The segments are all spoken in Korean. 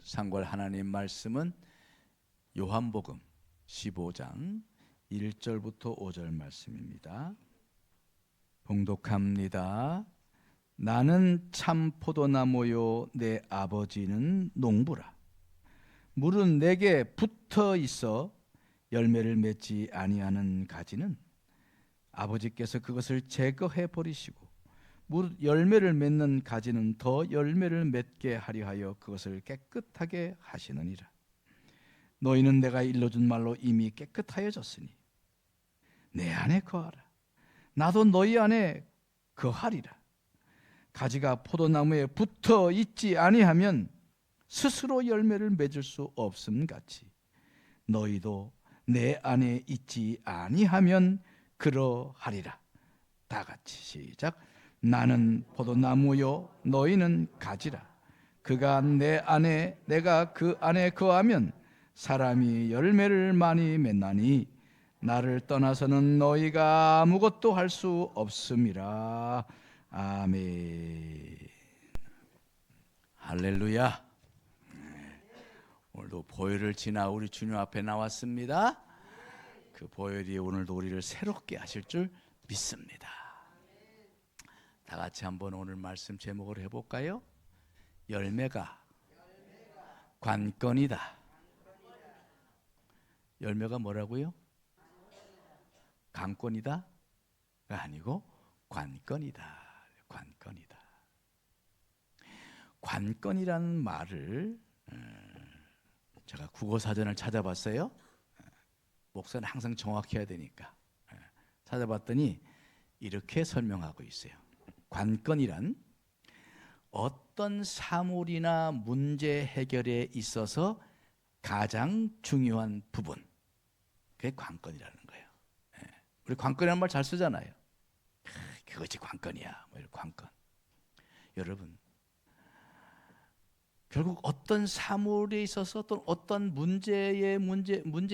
상고할 하나님 말씀은 요한복음 15장 1절부터 5절 말씀입니다. 봉독합니다. 나는 참 포도나무요 내 아버지는 농부라. 물은 내게 붙어 있어 열매를 맺지 아니하는 가지는 아버지께서 그것을 제거해 버리시고 무릇 열매를 맺는 가지는 더 열매를 맺게 하려 하여 그것을 깨끗하게 하시느니라. 너희는 내가 일러준 말로 이미 깨끗하여졌으니 내 안에 거하라. 나도 너희 안에 거하리라. 가지가 포도나무에 붙어 있지 아니하면 스스로 열매를 맺을 수 없음 같이 너희도 내 안에 있지 아니하면 그러하리라. 다 같이 시작. 나는 포도나무요 너희는 가지라. 그가 내 안에 내가 그 안에 거하면 사람이 열매를 많이 맺나니 나를 떠나서는 너희가 아무것도 할 수 없음이라. 아멘. 할렐루야. 오늘도 보혈을 지나 우리 주님 앞에 나왔습니다. 그 보혈이 오늘도 우리를 새롭게 하실 줄 믿습니다. 다 같이 한번 오늘 말씀 제목을 해볼까요? 열매가 관건이다. 열매가 뭐라고요? 관건이다? 아니고 관건이다. 관건이다. 관건이라는 말을 제가 국어사전을 찾아봤어요. 목사는 항상 정확해야 되니까 찾아봤더니 이렇게 설명하고 있어요. 관건이란 어떤 사물이나 문제 해결에 있어서 가장 중요한 부분, 그게 관건이라는 거예요. 우리 관건이라는 말 잘 쓰잖아요. 그것이 관건이야. 뭐 이런 관건. 여러분, 결국 어떤 사물에 있어서 또 어떤 문제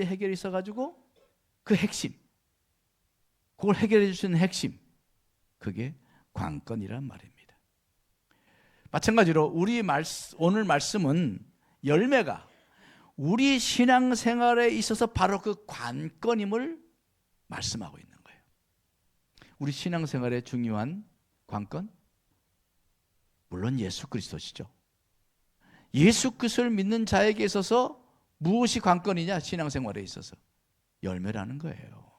해결이 있어가지고 그 핵심, 그걸 해결해 줄 수 있는 핵심, 그게 관건이란 말입니다. 마찬가지로 오늘 말씀은 열매가 우리 신앙생활에 있어서 바로 그 관건임을 말씀하고 있는 거예요. 우리 신앙생활의 중요한 관건, 물론 예수 그리스도시죠. 예수 그리스도를 믿는 자에게 있어서 무엇이 관건이냐? 신앙생활에 있어서 열매라는 거예요.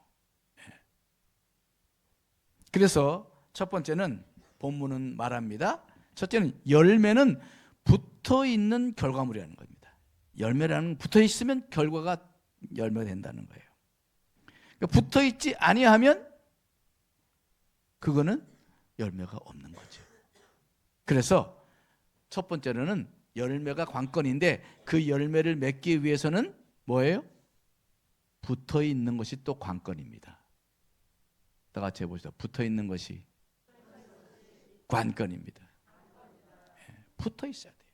그래서 첫 번째는 본문은 말합니다. 첫째는 열매는 붙어있는 결과물이라는 겁니다. 열매라는 붙어있으면 결과가 열매가 된다는 거예요. 그러니까 붙어있지 아니하면 그거는 열매가 없는 거죠. 그래서 첫 번째로는 열매가 관건인데 그 열매를 맺기 위해서는 뭐예요? 붙어있는 것이 또 관건입니다. 다 같이 해보시죠. 붙어있는 것이 관건입니다. 붙어 있어야 돼요.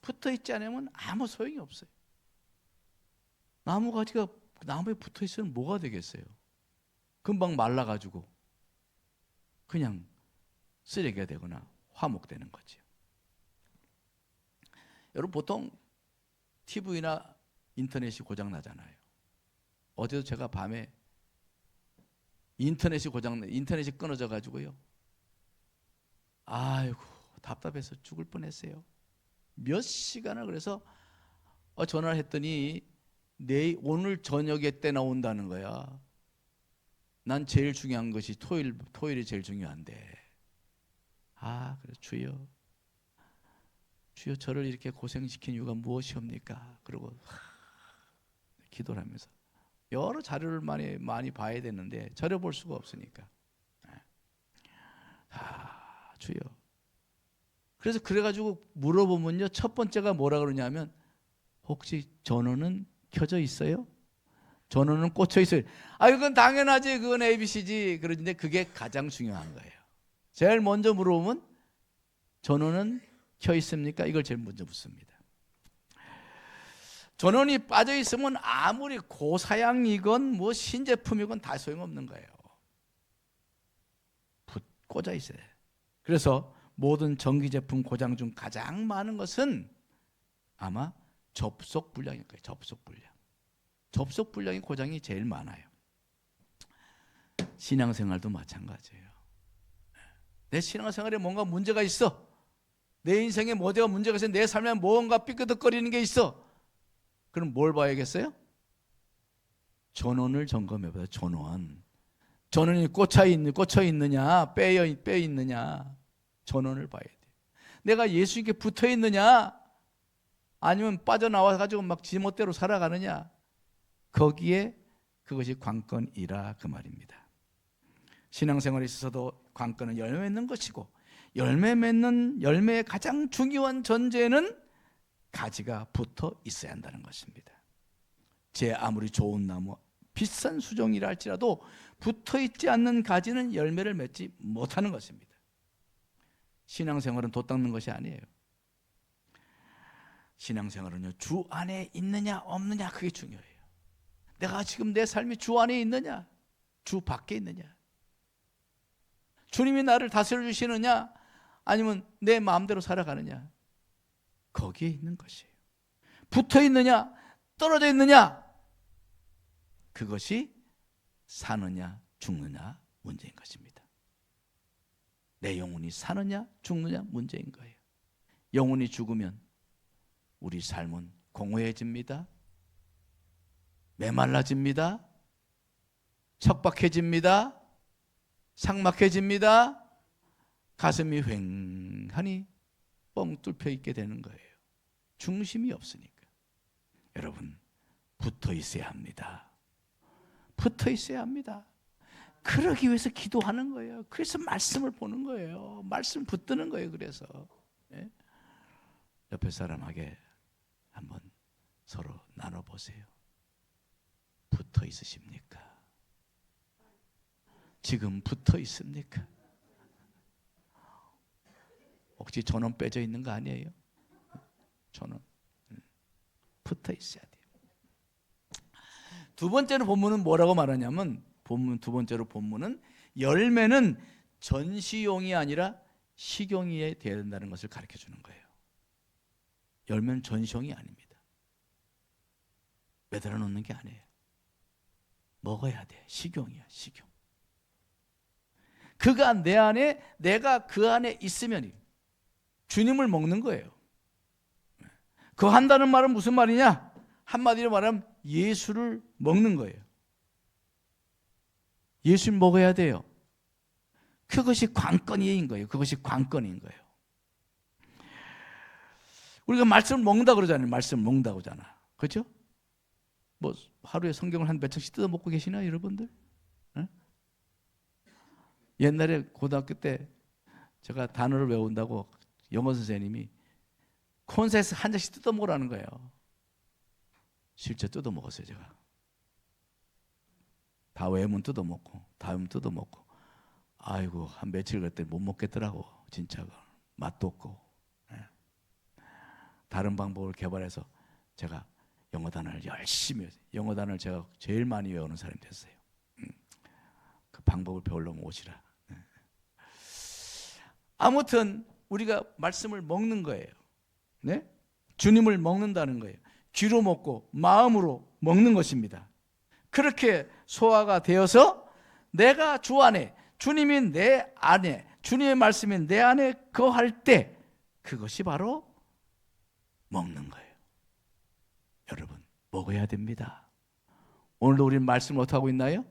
붙어 있지 않으면 아무 소용이 없어요. 나무 가지가 나무에 붙어 있으면 뭐가 되겠어요? 금방 말라가지고 그냥 쓰레기가 되거나 화목되는 거죠. 여러분, 보통 TV나 인터넷이 고장 나잖아요. 어제도 제가 밤에 인터넷이 끊어져 가지고요. 아이고, 답답해서 죽을 뻔했어요. 몇 시간을. 그래서 전화를 했더니 오늘 저녁에 때 나온다는 거야. 난 제일 중요한 것이 토요일이 제일 중요한데. 그래 주여 저를 이렇게 고생시킨 이유가 무엇이옵니까? 그러고 기도를 하면서 여러 자료를 많이 봐야 되는데 자료 볼 수가 없으니까. 주여. 그래가지고 물어보면요, 첫 번째가 뭐라 그러냐면, 혹시 전원은 켜져 있어요? 전원은 꽂혀 있어요? 그건 당연하지, 그건 ABC지. 그런데 그게 가장 중요한 거예요. 제일 먼저 물어보면 전원은 켜 있습니까? 이걸 제일 먼저 묻습니다. 전원이 빠져 있으면 아무리 고사양이건 뭐 신제품이건 다 소용없는 거예요. 꽂아 있어야 돼요. 그래서 모든 전기제품 고장 중 가장 많은 것은 아마 접속 불량일 거예요. 접속 불량. 접속 불량의 고장이 제일 많아요. 신앙생활도 마찬가지예요. 내 신앙생활에 뭔가 문제가 있어. 내 인생에 뭐가 문제가 있어. 내 삶에 뭔가 삐끄덕거리는 게 있어. 그럼 뭘 봐야겠어요? 전원을 점검해봐요. 전원이 꽂혀 있느냐, 빼 있느냐. 전원을 봐야 돼요. 내가 예수님께 붙어 있느냐, 아니면 빠져나와가지고 막 지멋대로 살아가느냐. 거기에 그것이 관건이라 그 말입니다. 신앙생활에 있어서도 관건은 열매 맺는 것이고, 열매 맺는 열매의 가장 중요한 전제는 가지가 붙어 있어야 한다는 것입니다. 제 아무리 좋은 나무, 비싼 수종이라 할지라도 붙어 있지 않는 가지는 열매를 맺지 못하는 것입니다. 신앙생활은 돛 닦는 것이 아니에요. 신앙생활은요, 주 안에 있느냐 없느냐, 그게 중요해요. 내가 지금 내 삶이 주 안에 있느냐, 주 밖에 있느냐, 주님이 나를 다스려 주시느냐, 아니면 내 마음대로 살아가느냐, 거기에 있는 것이에요. 붙어 있느냐 떨어져 있느냐, 그것이 사느냐 죽느냐 문제인 것입니다. 내 영혼이 사느냐 죽느냐 문제인 거예요. 영혼이 죽으면 우리 삶은 공허해집니다. 메말라집니다. 척박해집니다. 삭막해집니다. 가슴이 휑하니 뻥 뚫혀 있게 되는 거예요. 중심이 없으니까. 여러분, 붙어 있어야 합니다. 붙어 있어야 합니다. 그러기 위해서 기도하는 거예요. 그래서 말씀을 보는 거예요. 말씀 붙드는 거예요. 그래서 옆에 사람에게 한번 서로 나눠보세요. 붙어 있으십니까? 지금 붙어 있습니까? 혹시 전원 빼져 있는 거 아니에요? 전원 붙어 있어야 돼요. 두 번째로 본문은 뭐라고 말하냐면, 두 번째로 본문은 열매는 전시용이 아니라 식용이 되어야 된다는 것을 가르쳐 주는 거예요. 열매는 전시용이 아닙니다. 매달아 놓는 게 아니에요. 먹어야 돼. 식용이야, 식용. 그가 내 안에, 내가 그 안에 있으면 주님을 먹는 거예요. 그 한다는 말은 무슨 말이냐? 한마디로 말하면 예수를 먹는 거예요. 예수를 먹어야 돼요. 그것이 관건인 거예요. 그것이 관건인 거예요. 우리가 말씀을 먹는다 그러잖아요. 말씀을 먹는다고 하잖아. 그렇죠? 뭐 하루에 성경을 한 몇 장씩 뜯어 먹고 계시나 여러분들? 네? 옛날에 고등학교 때 제가 단어를 외운다고 영어 선생님이 콘센트 한 장씩 뜯어 먹으라는 거예요. 실제 뜯어 먹었어요. 제가 다 외우면 뜯어 먹고, 다 외우면 뜯어 먹고, 아이고 한 며칠 그랬더니 못 먹겠더라고. 진짜 맛도 없고. 다른 방법을 개발해서 제가 영어 단어를 열심히 해서 영어 단어를 제가 제일 많이 외우는 사람이 됐어요. 그 방법을 배우려면 오시라. 아무튼 우리가 말씀을 먹는 거예요. 네? 주님을 먹는다는 거예요. 귀로 먹고 마음으로 먹는 것입니다. 그렇게 소화가 되어서 내가 주 안에, 주님이 내 안에, 주님의 말씀이 내 안에 거할 때 그것이 바로 먹는 거예요. 여러분, 먹어야 됩니다. 오늘도 우리는 말씀을 어떻게 하고 있나요?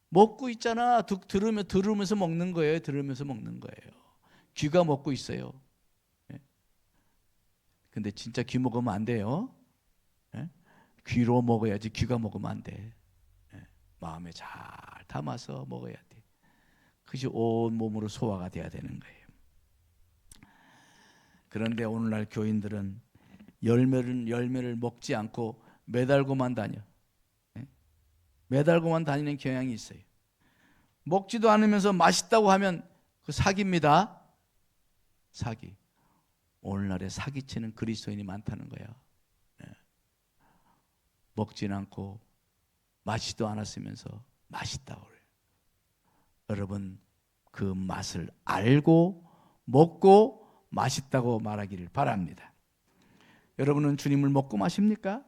먹고 있잖아. 들으면서 먹는 거예요. 들으면서 먹는 거예요. 귀가 먹고 있어요. 근데 진짜 귀 먹으면 안 돼요. 귀로 먹어야지 귀가 먹으면 안 돼. 마음에 잘 담아서 먹어야 돼. 그것이 온 몸으로 소화가 돼야 되는 거예요. 그런데 오늘날 교인들은 열매를 먹지 않고 매달고만 다녀. 매달고만 다니는 경향이 있어요. 먹지도 않으면서 맛있다고 하면 그 사기입니다. 사기. 오늘날에 사기치는 그리스도인이 많다는 거예요. 먹지는 않고 마시지도 않았으면서 맛있다고 그래요. 여러분, 그 맛을 알고 먹고 맛있다고 말하기를 바랍니다. 여러분은 주님을 먹고 마십니까?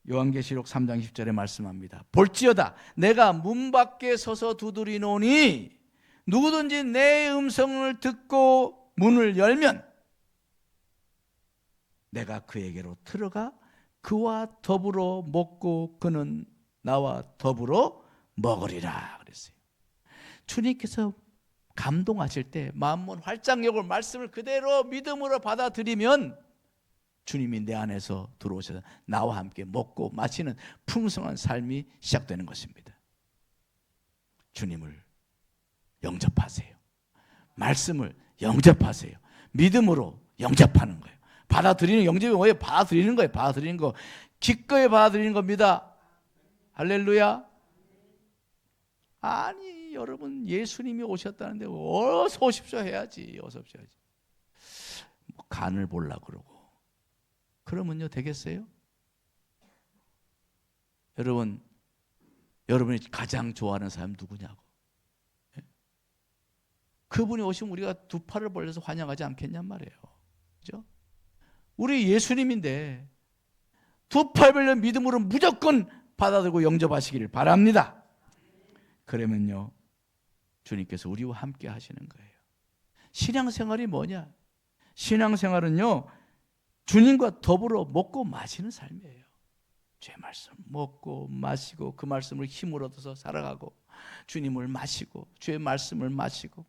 요한계시록 3장 10절에 말씀합니다. 볼지어다 내가 문 밖에 서서 두드리노니 누구든지 내 음성을 듣고 문을 열면 내가 그에게로 들어가 그와 더불어 먹고 그는 나와 더불어 먹으리라 그랬어요. 주님께서 감동하실 때 마음문 활짝 열고 말씀을 그대로 믿음으로 받아들이면 주님이 내 안에서 들어오셔서 나와 함께 먹고 마시는 풍성한 삶이 시작되는 것입니다. 주님을 영접하세요. 말씀을 영접하세요. 믿음으로 영접하는 거예요. 받아들이는 영접이 뭐예요? 받아들이는 거예요. 받아들이는 거. 기꺼이 받아들이는 겁니다. 할렐루야. 아니 여러분 예수님이 오셨다는데 어서 오십시오 해야지. 어서 오십시오 해야지. 뭐 간을 보려고 그러고 그러면요 되겠어요? 여러분이 가장 좋아하는 사람 누구냐고. 그분이 오시면 우리가 두 팔을 벌려서 환영하지 않겠냔 말이에요. 그죠? 우리 예수님인데 두 팔 벌려 믿음으로 무조건 받아들고 영접하시기를 바랍니다. 그러면요 주님께서 우리와 함께 하시는 거예요. 신앙생활이 뭐냐? 신앙생활은요 주님과 더불어 먹고 마시는 삶이에요. 주의 말씀 먹고 마시고 그 말씀을 힘을 얻어서 살아가고 주님을 마시고 주의 말씀을 마시고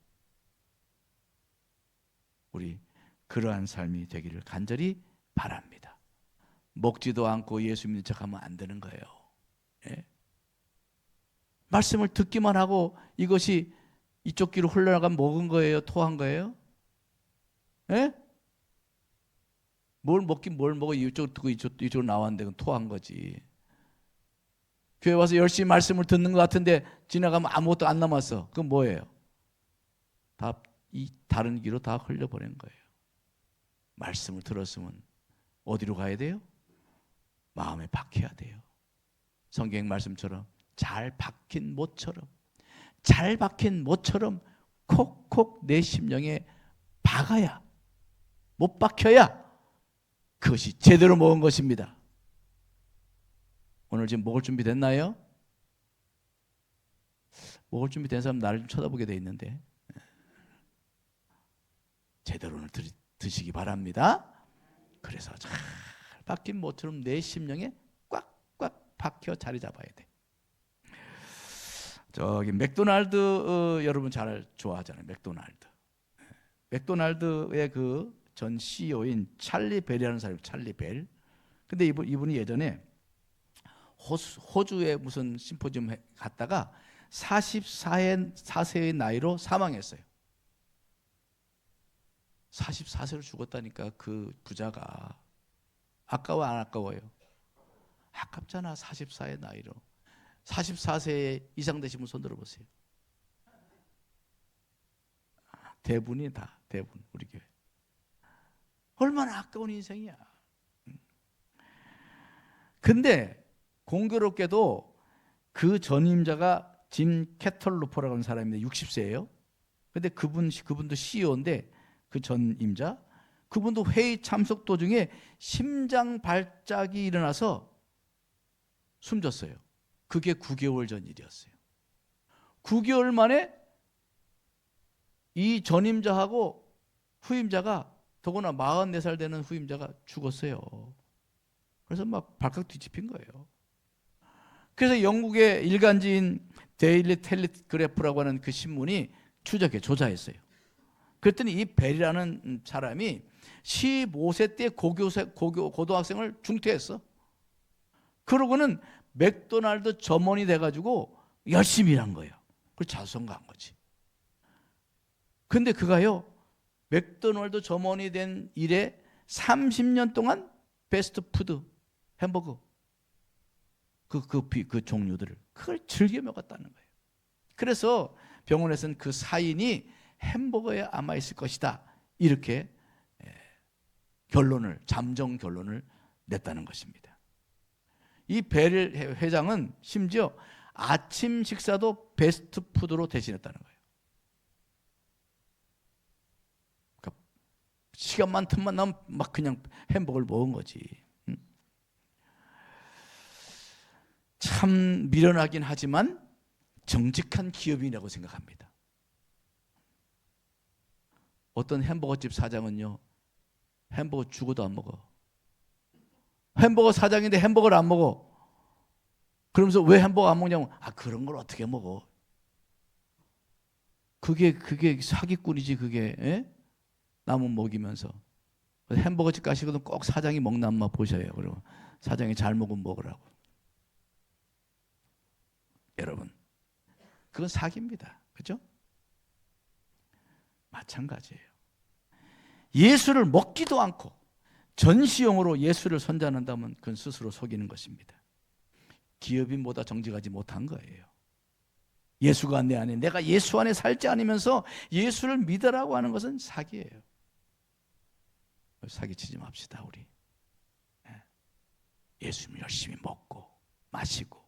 우리 그러한 삶이 되기를 간절히 바랍니다. 먹지도 않고 예수 믿는 척하면 안 되는 거예요. 예? 말씀을 듣기만 하고 이것이 이쪽 귀로 흘러나가 먹은 거예요? 토한 거예요? 예? 뭘 먹긴 뭘 먹어. 이쪽 듣고 이쪽으로 나왔는데 그건 토한 거지. 교회 와서 열심히 말씀을 듣는 것 같은데 지나가면 아무것도 안 남았어. 그건 뭐예요? 다 이 다른 길로 다 흘려버린 거예요. 말씀을 들었으면 어디로 가야 돼요? 마음에 박혀야 돼요. 성경 말씀처럼 잘 박힌 못처럼 콕콕 내 심령에 박아야, 못 박혀야 그것이 제대로 먹은 것입니다. 오늘 지금 먹을 준비 됐나요? 먹을 준비 된 사람 나를 좀 쳐다보게 돼 있는데 제대로 오늘 드시기 바랍니다. 그래서 잘 박힌 못처럼 내 심령에 꽉꽉 박혀 자리 잡아야 돼. 저기 맥도날드 여러분 잘 좋아하잖아요. 맥도날드의 그 전 CEO인 찰리 벨이라는 사람이 찰리 벨. 근데 이분이 예전에 호주에 무슨 심포지엄 갔다가 44세의 나이로 사망했어요. 44세로 죽었다니까. 그 부자가 아까워 안 아까워요? 아깝잖아. 44의 나이로. 44세 이상 되신 분 손 들어보세요. 대부분 우리 교회. 얼마나 아까운 인생이야. 근데 공교롭게도 그 전임자가 짐 캐털루퍼라고 하는 사람인데 60세예요. 근데 그분도 CEO인데 그 전임자 그분도 회의 참석 도중에 심장 발작이 일어나서 숨졌어요. 그게 9개월 전 일이었어요. 9개월 만에 이 전임자하고 후임자가 더구나 44살 되는 후임자가 죽었어요. 그래서 막 발칵 뒤집힌 거예요. 그래서 영국의 일간지인 데일리 텔리그래프라고 하는 그 신문이 조사했어요. 그랬더니 이 벨이라는 사람이 15세 때 고등학생을 중퇴했어. 그러고는 맥도날드 점원이 돼가지고 열심히 일한 거예요. 그걸 자수성가한 거지. 근데 그가요 맥도날드 점원이 된 이래 30년 동안 패스트푸드 햄버거 그 종류들을 그걸 즐겨 먹었다는 거예요. 그래서 병원에서는 그 사인이 햄버거에 아마 있을 것이다 이렇게 잠정 결론을 냈다는 것입니다. 이 벨 회장은 심지어 아침 식사도 패스트푸드로 대신했다는 거예요. 그러니까 시간만 틈만 나면 막 그냥 햄버거를 먹은 거지. 참 미련하긴 하지만 정직한 기업이라고 생각합니다. 어떤 햄버거집 사장은요, 햄버거 죽어도 안 먹어. 햄버거 사장인데 햄버거를 안 먹어. 그러면서 왜 햄버거 안 먹냐면, 그런 걸 어떻게 먹어? 그게 사기꾼이지, 그게. 에? 남은 먹이면서. 햄버거집 가시거든 꼭 사장이 먹나 한번 보셔요. 그러면 사장이 잘 먹으면 먹으라고. 여러분, 그건 사기입니다. 그죠? 마찬가지예요. 예수를 먹지도 않고 전시용으로 예수를 선전한다면 그건 스스로 속이는 것입니다. 기업인보다 정직하지 못한 거예요. 예수가 내 안에, 내가 예수 안에 살지 않으면서 예수를 믿으라고 하는 것은 사기예요. 사기치지 맙시다, 우리. 예수님 열심히 먹고 마시고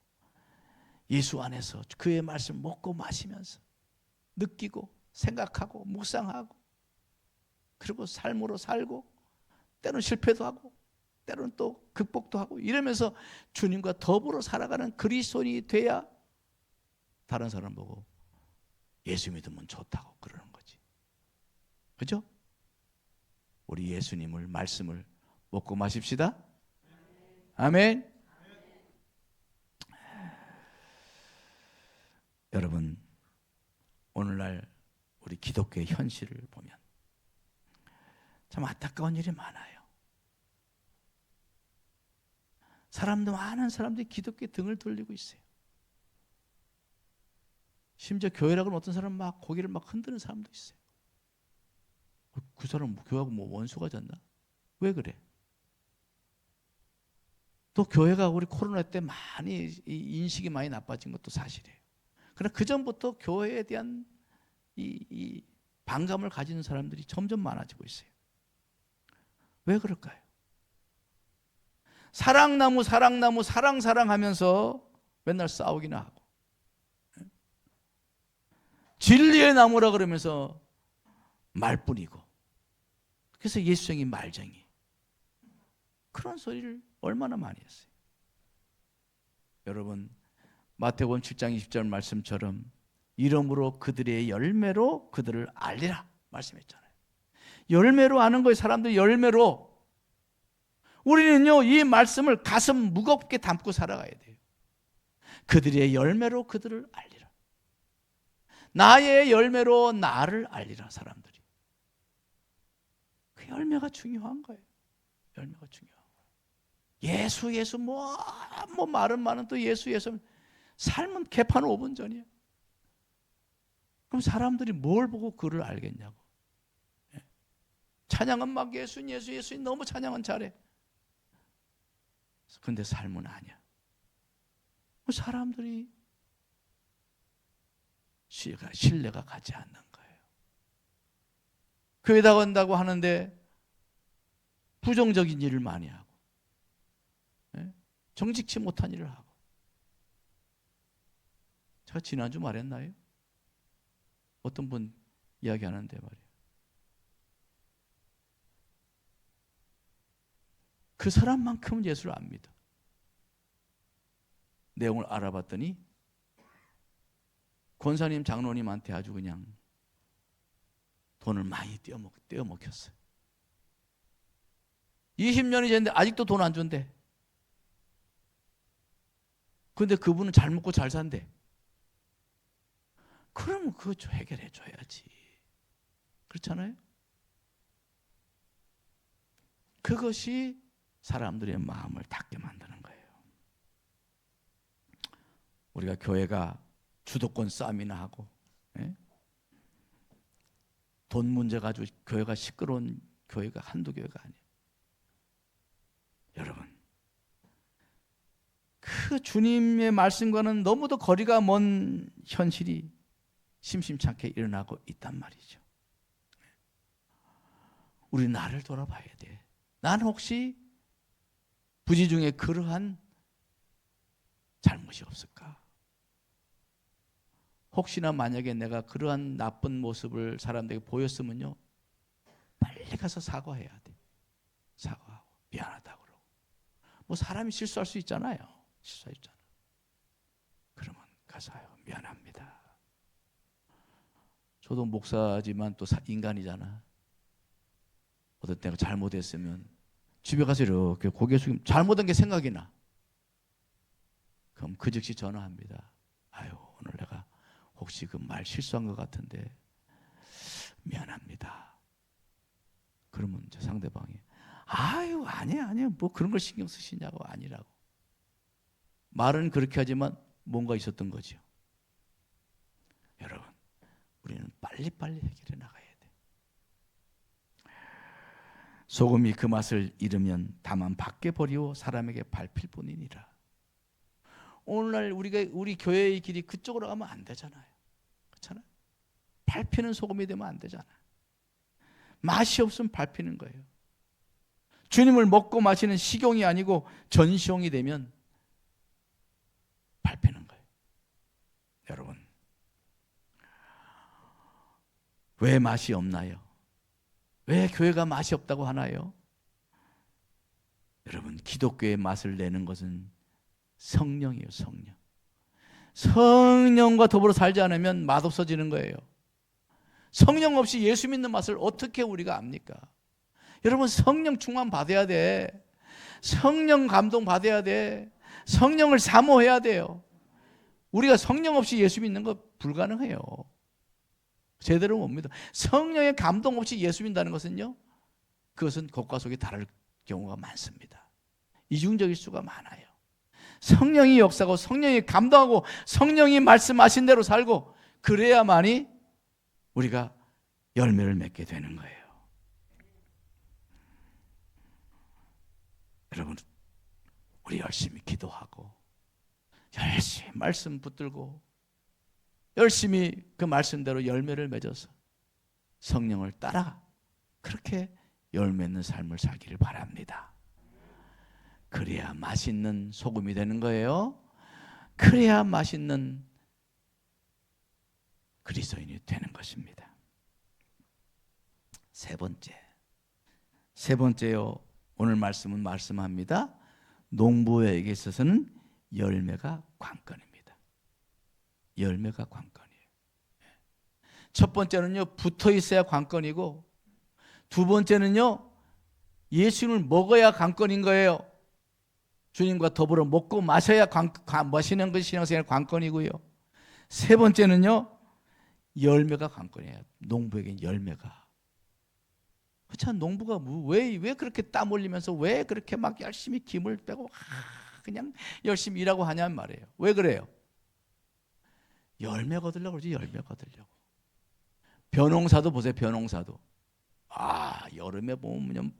예수 안에서 그의 말씀 먹고 마시면서 느끼고 생각하고 묵상하고 그리고 삶으로 살고 때로는 실패도 하고 때로는 또 극복도 하고 이러면서 주님과 더불어 살아가는 그리스도인이 돼야 다른 사람 보고 예수 믿으면 좋다고 그러는 거지. 그죠? 우리 예수님을 말씀을 먹고 마십시다. 아멘. 여러분, 오늘날 우리 기독교의 현실을 보면 참 안타까운 일이 많아요. 많은 사람들이 기독교에 등을 돌리고 있어요. 심지어 교회라고 하면 어떤 사람은 막 고개를 막 흔드는 사람도 있어요. 그 사람 교회하고 뭐 원수가 졌나? 왜 그래? 또 교회가 우리 코로나 때 많이 인식이 많이 나빠진 것도 사실이에요. 그러나 그 전부터 교회에 대한 이 반감을 가지는 사람들이 점점 많아지고 있어요. 왜 그럴까요? 사랑나무 사랑하면서 맨날 싸우기나 하고 진리의 나무라 그러면서 말뿐이고 그래서 예수쟁이 말쟁이 그런 소리를 얼마나 많이 했어요. 여러분, 마태복음 7장 20절 말씀처럼 이러므로 그들의 열매로 그들을 알리라 말씀했잖아요. 열매로 아는 거예요. 사람들이 열매로. 우리는요 이 말씀을 가슴 무겁게 담고 살아가야 돼요. 그들의 열매로 그들을 알리라. 나의 열매로 나를 알리라. 사람들이 그 열매가 중요한 거예요. 열매가 중요한 거예요. 예수 뭐 말은 많은 또 예수 삶은 개판 5분 전이에요. 그럼 사람들이 뭘 보고 그를 알겠냐고. 찬양은 막 예수님 너무 찬양은 잘해. 근데 삶은 아니야. 사람들이 신뢰가 가지 않는 거예요. 교회 나간다고 하는데 부정적인 일을 많이 하고 정직치 못한 일을 하고. 제가 지난주 말했나요? 어떤 분 이야기하는데 말이에요. 그 사람만큼은 예수를 안 믿어. 내용을 알아봤더니 권사님 장로님한테 아주 그냥 돈을 많이 떼어먹혔어요. 20년이 됐는데 아직도 돈 안 준대. 근데 그분은 잘 먹고 잘 산대. 그러면 그거 해결해 줘야지. 그렇잖아요? 그것이 사람들의 마음을 닫게 만드는 거예요. 우리가 교회가 주도권 싸움이나 하고 돈 문제 가지고 교회가 시끄러운 교회가 한두 교회가 아니에요. 여러분, 그 주님의 말씀과는 너무도 거리가 먼 현실이 심심찮게 일어나고 있단 말이죠. 우리 나를 돌아봐야 돼. 나는 혹시 부지 중에 그러한 잘못이 없을까? 혹시나 만약에 내가 그러한 나쁜 모습을 사람들에게 보였으면요, 빨리 가서 사과해야 돼. 사과하고 미안하다고 그러고. 뭐 사람이 실수할 수 있잖아요. 실수할 수 있잖아. 그러면 가서요. 미안합니다. 저도 목사지만 또 인간이잖아. 어떤 때가 잘못했으면 집에 가서 이렇게 고개 숙이면 잘못한 게 생각이 나. 그럼 그 즉시 전화합니다. 아유, 오늘 내가 혹시 그 말 실수한 것 같은데 미안합니다. 그러면 이제 상대방이 아유, 아니야 뭐 그런 걸 신경 쓰시냐고. 아니라고. 말은 그렇게 하지만 뭔가 있었던 거죠. 여러분, 우리는 빨리빨리 해결해 나가야 돼. 소금이 그 맛을 잃으면 다만 밖에 버리고 사람에게 밟힐 뿐이니라. 오늘날 우리 교회의 길이 그쪽으로 가면 안 되잖아요. 그렇잖아요. 밟히는 소금이 되면 안 되잖아요. 맛이 없으면 밟히는 거예요. 주님을 먹고 마시는 식용이 아니고 전시용이 되면 밟히는 거예요. 여러분, 왜 맛이 없나요? 왜 교회가 맛이 없다고 하나요? 여러분, 기독교의 맛을 내는 것은 성령이에요. 성령. 성령과 더불어 살지 않으면 맛없어지는 거예요. 성령 없이 예수 믿는 맛을 어떻게 우리가 압니까? 여러분, 성령 충만 받아야 돼. 성령 감동 받아야 돼. 성령을 사모해야 돼요. 우리가 성령 없이 예수 믿는 거 불가능해요. 제대로 못 믿어. 성령의 감동 없이 예수 믿는다는 것은요, 그것은 겉과 속이 다를 경우가 많습니다. 이중적일 수가 많아요. 성령이 역사하고 성령이 감동하고 성령이 말씀하신 대로 살고 그래야만이 우리가 열매를 맺게 되는 거예요. 여러분, 우리 열심히 기도하고 열심히 말씀 붙들고 열심히 그 말씀대로 열매를 맺어서 성령을 따라 그렇게 열매 있는 삶을 살기를 바랍니다. 그래야 맛있는 소금이 되는 거예요. 그래야 맛있는 그리스도인이 되는 것입니다. 세 번째요. 오늘 말씀은 말씀합니다. 농부에게 있어서는 열매가 관건입니다. 열매가 관건이에요. 첫 번째는요, 붙어 있어야 관건이고, 두 번째는요, 예수님을 먹어야 관건인 거예요. 주님과 더불어 먹고 마셔야 마시는 것이 신앙생활 관건이고요. 세 번째는요, 열매가 관건이에요. 농부에게 열매가. 참, 농부가 왜 그렇게 땀 흘리면서 왜 그렇게 막 열심히 김을 빼고 그냥 열심히 일하고 하냐는 말이에요. 왜 그래요? 열매 거두려고 그러지. 열매 거두려고. 벼농사도 보세요. 벼농사도. 여름에 보면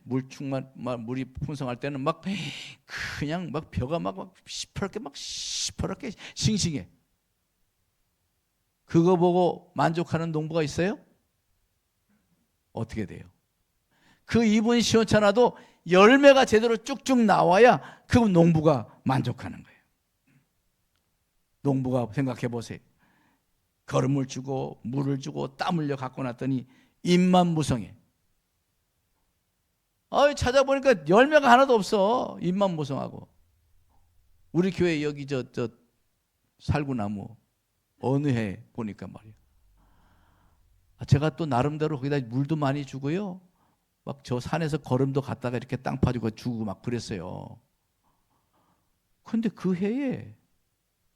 물충만 물이 풍성할 때는 막 그냥 막 벼가 막 시퍼렇게 싱싱해. 그거 보고 만족하는 농부가 있어요? 어떻게 돼요? 그 입은 시원찮아도 열매가 제대로 쭉쭉 나와야 그 농부가 만족하는 거예요. 농부가 생각해 보세요. 거름을 주고 물을 주고 땀 흘려 갖고 났더니 잎만 무성해. 찾아보니까 열매가 하나도 없어. 잎만 무성하고. 우리 교회 여기 저 살구나무 어느 해 보니까 말이에요. 제가 또 나름대로 거기다 물도 많이 주고요. 막 저 산에서 거름도 갖다가 이렇게 땅 파주고 주고 막 그랬어요. 근데 그 해에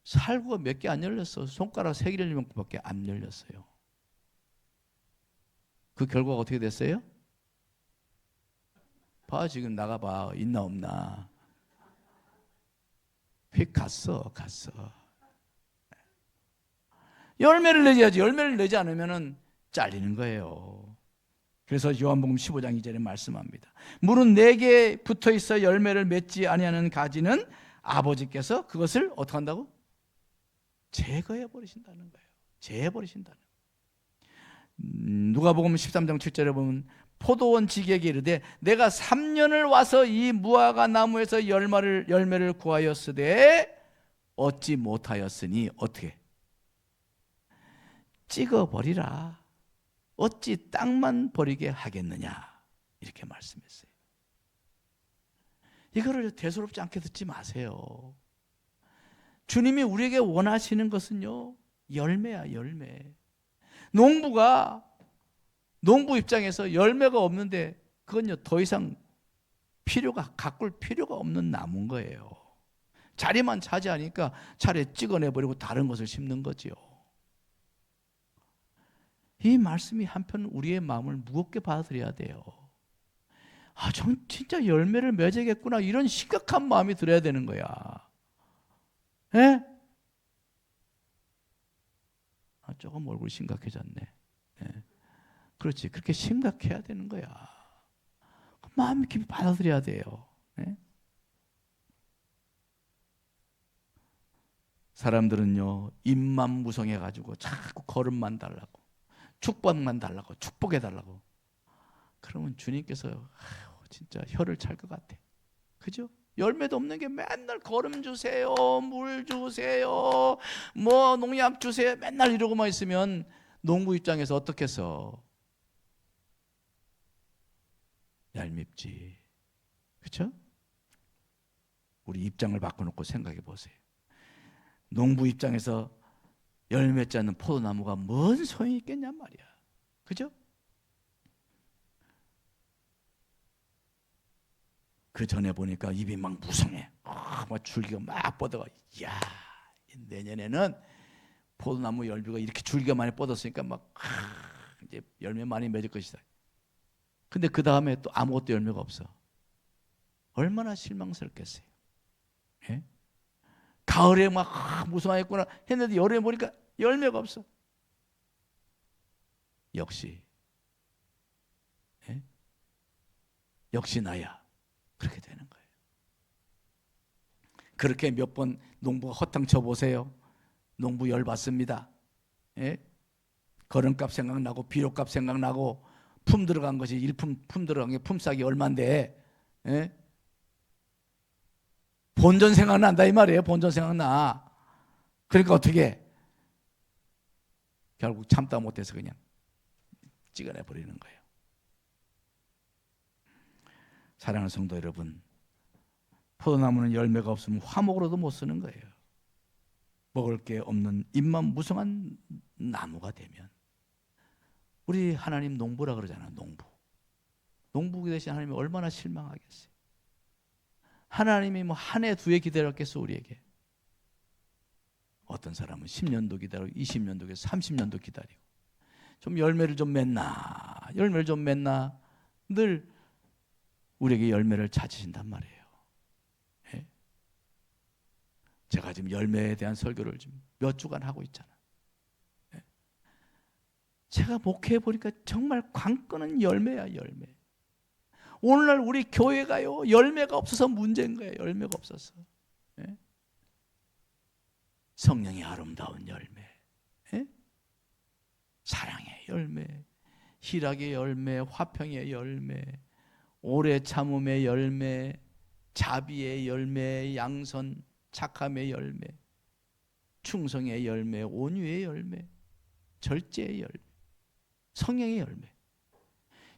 살구가 몇 개 안 열렸어. 손가락 3개 열린 밖에 안 열렸어요. 그 결과가 어떻게 됐어요? 봐, 지금 나가봐. 있나 없나. 휙 갔어. 열매를 내야지. 열매를 내지 않으면 잘리는 거예요. 그래서 요한복음 15장 2절에 말씀합니다. 물은 내게 붙어있어 열매를 맺지 아니하는 가지는 아버지께서 그것을 어떻게 한다고? 제거해 버리신다는 거예요. 제해 버리신다는 거예요. 누가복음 13장 7절에 보면 포도원 지기에게 이르되 내가 3년을 와서 이 무화과 나무에서 열매를 구하였으되 얻지 못하였으니 어떻게? 찍어버리라. 어찌 땅만 버리게 하겠느냐 이렇게 말씀했어요. 이거를 대수롭지 않게 듣지 마세요. 주님이 우리에게 원하시는 것은요, 열매야, 열매. 농부 입장에서 열매가 없는데 그건요 더 이상 가꿀 필요가 없는 나무인 거예요. 자리만 차지하니까 차라리 찍어내버리고 다른 것을 심는 거지요. 이 말씀이 한편 우리의 마음을 무겁게 받아들여야 돼요. 전 진짜 열매를 맺어야겠구나, 이런 심각한 마음이 들어야 되는 거야. 예? 조금 얼굴이 심각해졌네. 예. 그렇지, 그렇게 심각해야 되는 거야. 마음 깊이 받아들여야 돼요. 예? 사람들은요 입만 무성해가지고 자꾸 걸음만 달라고, 축복만 달라고, 축복해달라고. 그러면 주님께서 진짜 혀를 찰 것 같아. 그죠? 열매도 없는 게 맨날 걸음 주세요, 물 주세요, 뭐 농약 주세요, 맨날 이러고만 있으면 농부 입장에서 어떻겠어? 얄밉지. 그렇죠? 우리 입장을 바꿔놓고 생각해 보세요. 농부 입장에서 열매 맺지 않는 포도나무가 뭔 소용이 있겠냔 말이야. 그죠? 그 전에 보니까 입이 막 무성해. 막 줄기가 막 뻗어가. 이야, 내년에는 포도나무 열매가 이렇게 줄기가 많이 뻗었으니까 막 이제 열매 많이 맺을 것이다. 근데 그 다음에 또 아무것도 열매가 없어. 얼마나 실망스럽겠어요. 예? 가을에 막 무성하겠구나 했는데 여름에 보니까 열매가 없어. 역시, 예? 역시 나야. 그렇게 되는 거예요. 그렇게 몇 번 농부가 허탕 쳐보세요. 농부 열받습니다. 예? 거름값 생각나고 비료값 생각나고 품 들어간 것이 품 들어간 게 품삯이 얼만데, 예? 본전 생각난다 이 말이에요. 본전 생각나. 그러니까 어떻게? 결국 참다 못해서 그냥 찍어내 버리는 거예요. 사랑하는 성도 여러분, 포도나무는 열매가 없으면 화목으로도 못 쓰는 거예요. 먹을 게 없는 입만 무성한 나무가 되면, 우리 하나님 농부라 그러잖아요. 농부 대신 하나님이 얼마나 실망하겠어요. 하나님이 뭐 한 해, 2해 기다렸겠어 우리에게. 어떤 사람은 10년도 기다리고 20년도 기다리고 30년도 기다리고, 좀 열매를 좀 맺나 늘 우리에게 열매를 찾으신단 말이에요. 예? 제가 지금 열매에 대한 설교를 지금 몇 주간 하고 있잖아요. 예? 제가 목회해 보니까 정말 관건은 열매야, 열매. 오늘날 우리 교회가요 열매가 없어서 문제인 거예요. 열매가 없어서. 예? 성령의 아름다운 열매, 예? 사랑의 열매, 희락의 열매, 화평의 열매, 오래 참음의 열매, 자비의 열매, 양선, 착함의 열매, 충성의 열매, 온유의 열매, 절제의 열매, 성령의 열매.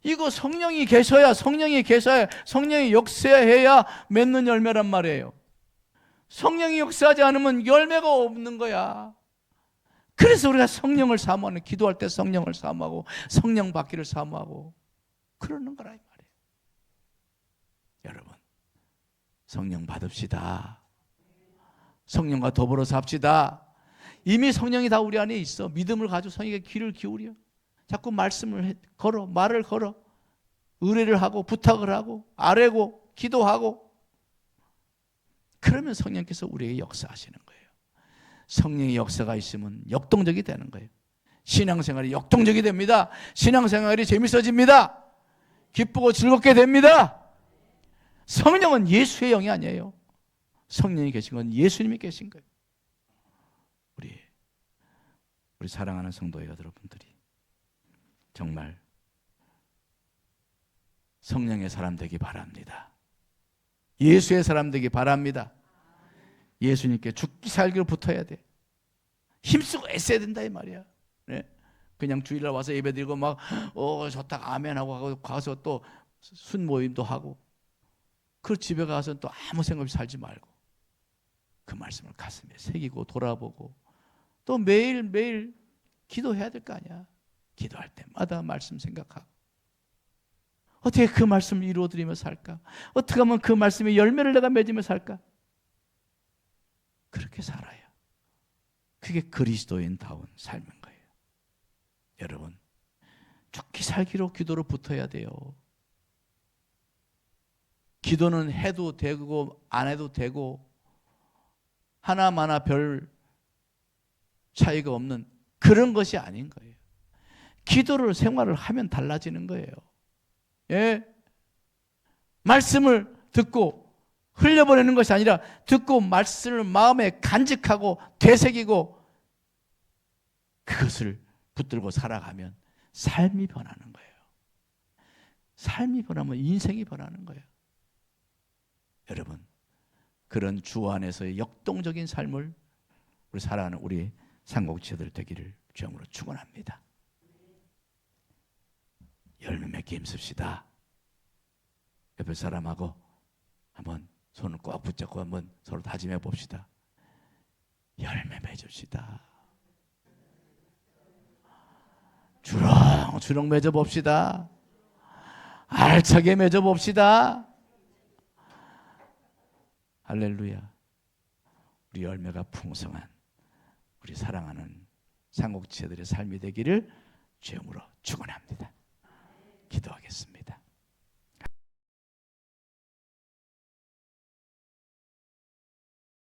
이거 성령이 계셔야 성령이 역사해야 맺는 열매란 말이에요. 성령이 역사하지 않으면 열매가 없는 거야. 그래서 우리가 성령을 사모하는, 기도할 때 성령을 사모하고 성령 받기를 사모하고 그러는 거라 이 말이에요. 여러분, 성령 받읍시다. 성령과 더불어 삽시다. 이미 성령이 다 우리 안에 있어. 믿음을 가지고 성령에게 귀를 기울여. 자꾸 말씀을 걸어, 말을 걸어, 의뢰를 하고 부탁을 하고 아뢰고 기도하고, 그러면 성령께서 우리에게 역사하시는 거예요. 성령의 역사가 있으면 역동적이 되는 거예요. 신앙생활이 역동적이 됩니다. 신앙생활이 재밌어집니다. 기쁘고 즐겁게 됩니다. 성령은 예수의 영이 아니에요. 성령이 계신 건 예수님이 계신 거예요. 우리 사랑하는 성도 여러분들이 정말 성령의 사람 되기 바랍니다. 예수의 사람 되기 바랍니다. 예수님께 죽기 살기로 붙어야 돼. 힘쓰고 애써야 된다 이 말이야. 네? 그냥 주일날 와서 예배드리고 막 좋다 아멘하고 가서 또 순모임도 하고, 그 집에 가서 또 아무 생각 없이 살지 말고 그 말씀을 가슴에 새기고 돌아보고 또 매일매일 기도해야 될 거 아니야. 기도할 때마다 말씀 생각하고 어떻게 그 말씀을 이루어드리며 살까? 어떻게 하면 그 말씀의 열매를 내가 맺으며 살까? 그렇게 살아야 그게 그리스도인다운 삶인 거예요. 여러분, 죽기 살기로 기도로 붙어야 돼요. 기도는 해도 되고 안 해도 되고 하나마나 별 차이가 없는 그런 것이 아닌 거예요. 기도를 생활을 하면 달라지는 거예요. 예? 말씀을 듣고 흘려보내는 것이 아니라 듣고 말씀을 마음에 간직하고 되새기고 그것을 붙들고 살아가면 삶이 변하는 거예요. 삶이 변하면 인생이 변하는 거예요. 여러분, 그런 주 안에서의 역동적인 삶을 우리 살아가는 우리 삼국지들 되기를 주님으로 축원합니다. 열매 맺기 힘씁시다. 옆에 사람하고 한번 손을 꼭 붙잡고 한번 서로 다짐해 봅시다. 열매 맺읍시다. 주렁주렁 맺어 봅시다. 알차게 맺어 봅시다. 할렐루야. 우리 열매가 풍성한 우리 사랑하는 삼국지들의 삶이 되기를 주님으로 축원합니다. 기도하겠습니다.